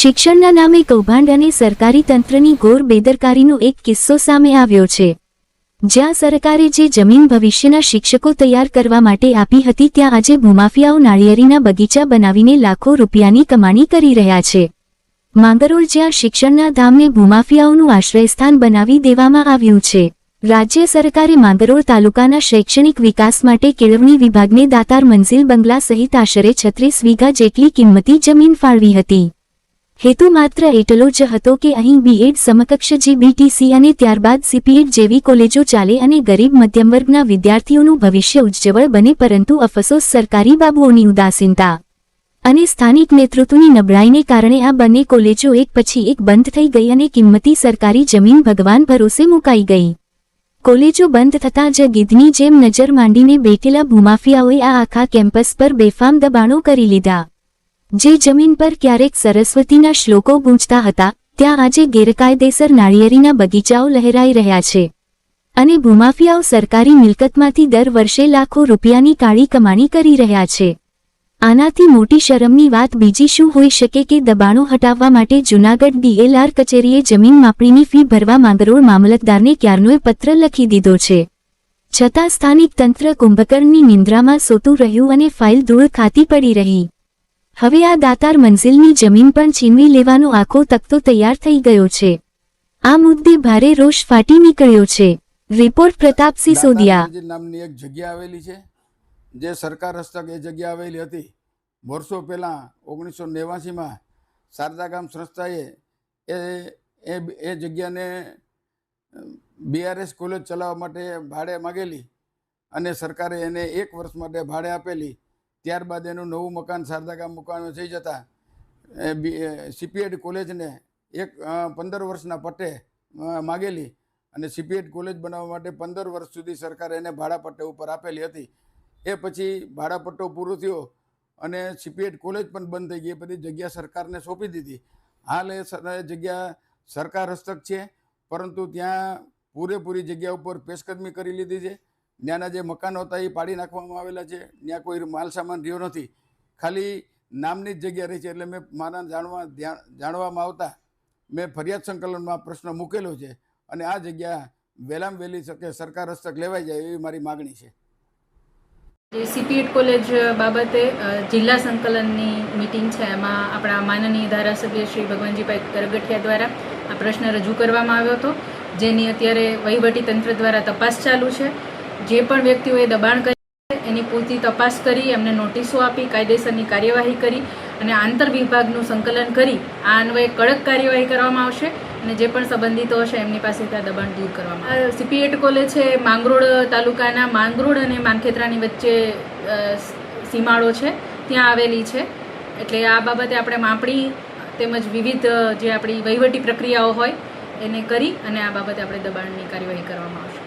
શિક્ષણના નામે કૌભાંડ અને સરકારી તંત્રની ઘોર બેદરકારીનો એક કિસ્સો સામે આવ્યો છે, જ્યાં સરકારે જે જમીન ભવિષ્યના શિક્ષકો તૈયાર કરવા માટે આપી હતી ત્યાં આજે ભૂમાફિયાઓ નાળિયેરીના બગીચા બનાવીને લાખો રૂપિયાની કમાણી કરી રહ્યા છે। માંગરોળ જ્યાં શિક્ષણના ધામને ભૂમાફિયાઓનું આશ્રયસ્થાન બનાવી દેવામાં આવ્યું છે। રાજ્ય સરકારે માંગરોળ તાલુકાના શૈક્ષણિક વિકાસ માટે કેળવણી વિભાગને દાતાર મંઝિલ બંગલા સહિત આશરે 36 વીઘા જેટલી કિંમતી જમીન ફાળવી હતી। હેતુ માત્ર એટલો જ હતો કે અહીં બીએડ સમકક્ષ જીબીટીસી અને ત્યારબાદ સીપીએડ જેવી કોલેજો ચાલે અને ગરીબ મધ્યમવર્ગના વિદ્યાર્થીઓનું ભવિષ્ય ઉજ્જવળ બને, પરંતુ અફસોસ સરકારી બાબુઓની ઉદાસીનતા અને સ્થાનિક નેતૃત્વની નબળાઈને કારણે આ બંને કોલેજો એક પછી એક બંધ થઈ ગઈ અને કિંમતી સરકારી જમીન ભગવાન ભરોસે મુકાઈ ગઈ। કોલેજો બંધ થતાં જ ગીધની જેમ નજર માંડીને બેઠેલા ભૂમાફિયાઓએ આ આખા કેમ્પસ પર બેફામ દબાણો કરી લીધા। જે જમીન પર ક્યારેક સરસ્વતીના શ્લોકો ગૂંજતા હતા, ત્યાં આજે ગેરકાયદેસર નાળિયેરીના બગીચાઓ લહેરાઈ રહ્યા છે અને ભૂમાફિયાઓ સરકારી મિલકતમાંથી દર વર્ષે લાખો રૂપિયાની કાળી કમાણી કરી રહ્યા છે। આનાથી મોટી શરમની વાત બીજી શું હોઈ શકે કે દબાણો હટાવવા માટે જૂનાગઢ ડીએલઆર કચેરીએ જમીન માપણીની ફી ભરવા માંગરોળ મામલતદારને ક્યારનોય પત્ર લખી દીધો છે, છતાં સ્થાનિક તંત્ર કુંભકર્ણની નિંદ્રામાં સૂતું રહ્યું અને ફાઇલ ધૂળ ખાતી પડી રહી। હવે આ દાતાર મંઝિલની જમીન પણ છીનવી લેવાનો આખો તખ્તો તૈયાર થઈ ગયો છે। આ મુદ્દે ભારે રોષ ફાટી નીકળ્યો છે। રિપોર્ટ પ્રતાપસિંહ સોદિયા। નામની એક જગ્યા આવેલી છે, જે સરકાર હસ્તક એ જગ્યા આવેલી હતી। વર્ષો પહેલાં 1989માં શારદા ગામ સંસ્થાએ એ જગ્યાને બીઆરએસ કોલેજ ચલાવવા માટે ભાડે માગેલી અને સરકારે એને 1 વર્ષ માટે ભાડે આપેલી। ત્યારબાદ એનું નવું મકાન શારદા ગામ મુકામે થઈ જતાં સીપીએડ કોલેજને 15 વર્ષના પટ્ટે માગેલી અને સીપીએડ કોલેજ બનાવવા માટે 15 વર્ષ સુધી સરકારે એને ભાડાપટ્ટે ઉપર આપેલી હતી। એ પછી ભાડાપટ્ટો પૂરો થયો અને સીપીએડ કોલેજ પણ બંધ થઈ ગઈ, બધી જગ્યા સરકારને સોંપી દીધી। હાલ એ જગ્યા સરકાર હસ્તક છે, પરંતુ ત્યાં પૂરેપૂરી જગ્યા ઉપર પેશકદમી કરી લીધી છે। ત્યાંના જે મકાનો હતા એ પાડી નાખવામાં આવેલા છે, ત્યાં કોઈ માલ સામાન રહ્યો નથી, ખાલી નામની જ જગ્યા રહી છે। એટલે મેં મારા જાણવામાં આવતા મેં ફરિયાદ સંકલનમાં પ્રશ્ન મૂકેલો છે અને આ જગ્યા વહેલામાં વહેલી શકે સરકાર હસ્તક લેવાઈ જાય એવી મારી માગણી છે। સીપીએડ કોલેજ બાબતે જિલ્લા સંકલનની મિટિંગ છે, એમાં આપણા માનનીય ધારાસભ્ય શ્રી ભગવાનજીભાઈ કરગઠિયા દ્વારા આ પ્રશ્ન રજૂ કરવામાં આવ્યો હતો, જેની અત્યારે વહીવટી તંત્ર દ્વારા તપાસ ચાલુ છે। જે પણ વ્યક્તિઓએ દબાણ કરી એની પૂરતી તપાસ કરી એમને નોટિસો આપી કાયદેસરની કાર્યવાહી કરી અને આંતર વિભાગનું સંકલન કરી આ અન્વયે કડક કાર્યવાહી કરવામાં આવશે અને જે પણ સંબંધિતો હશે એમની પાસેથી આ દબાણ દૂર કરવામાં આવશે। સીપીએડ કોલેજ છે માંગરોળ તાલુકાના માંગરોળ અને માનખેત્રાની વચ્ચે સીમાડો છે, ત્યાં આવેલી છે। એટલે આ બાબતે આપણે માપણી તેમજ વિવિધ જે આપણી વહીવટી પ્રક્રિયાઓ હોય એને કરી અને આ બાબતે આપણે દબાણની કાર્યવાહી કરવામાં આવશે।